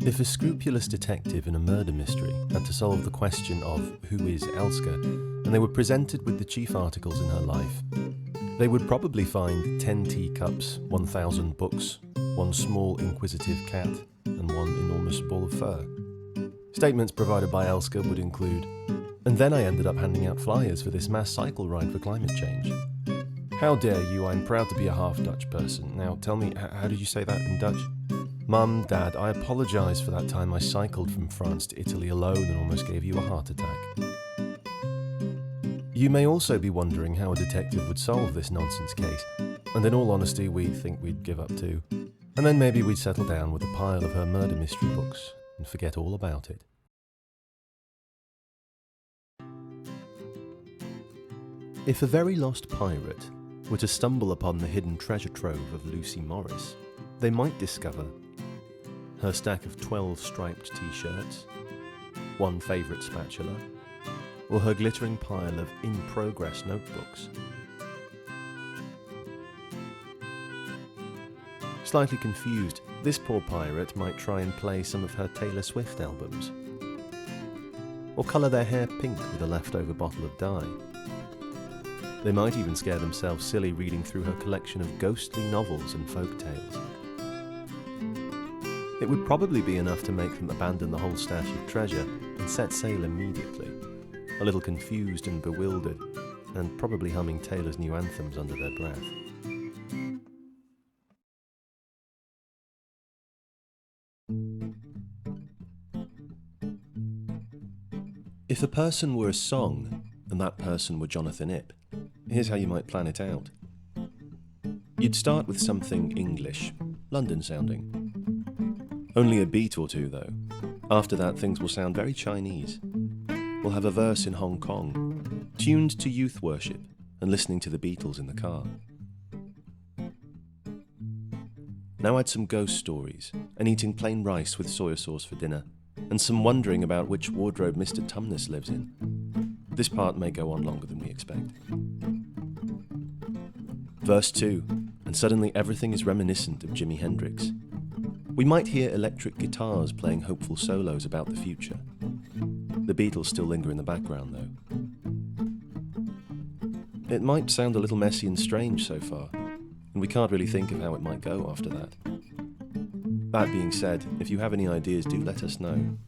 If a scrupulous detective in a murder mystery had to solve the question of who is Elske, and they were presented with the chief articles in her life, they would probably find 10 teacups, 1,000 books, one small inquisitive cat, and one enormous ball of fur. Statements provided by Elske would include, "And then I ended up handing out flyers for this mass cycle ride for climate change. How dare you, I'm proud to be a half-Dutch person. Now tell me, how did you say that in Dutch? Mum, Dad, I apologise for that time I cycled from France to Italy alone and almost gave you a heart attack." You may also be wondering how a detective would solve this nonsense case, and in all honesty, we think we'd give up too. And then maybe we'd settle down with a pile of her murder mystery books and forget all about it. If a very lost pirate were to stumble upon the hidden treasure trove of Lucy Morris, they might discover her stack of 12 striped t-shirts, one favourite spatula, or her glittering pile of in-progress notebooks. Slightly confused, this poor pirate might try and play some of her Taylor Swift albums, or colour their hair pink with a leftover bottle of dye. They might even scare themselves silly reading through her collection of ghostly novels and folk tales. It would probably be enough to make them abandon the whole stash of treasure and set sail immediately, a little confused and bewildered, and probably humming Taylor's new anthems under their breath. If a person were a song, and that person were Jonathan Ipp, here's how you might plan it out. You'd start with something English, London-sounding. Only a beat or two, though. After that, things will sound very Chinese. We'll have a verse in Hong Kong, tuned to youth worship and listening to the Beatles in the car. Now add some ghost stories, and eating plain rice with soya sauce for dinner, and some wondering about which wardrobe Mr. Tumnus lives in. This part may go on longer than we expect. Verse 2, and suddenly everything is reminiscent of Jimi Hendrix. We might hear electric guitars playing hopeful solos about the future. The Beatles still linger in the background, though. It might sound a little messy and strange so far, and we can't really think of how it might go after that. That being said, if you have any ideas, do let us know.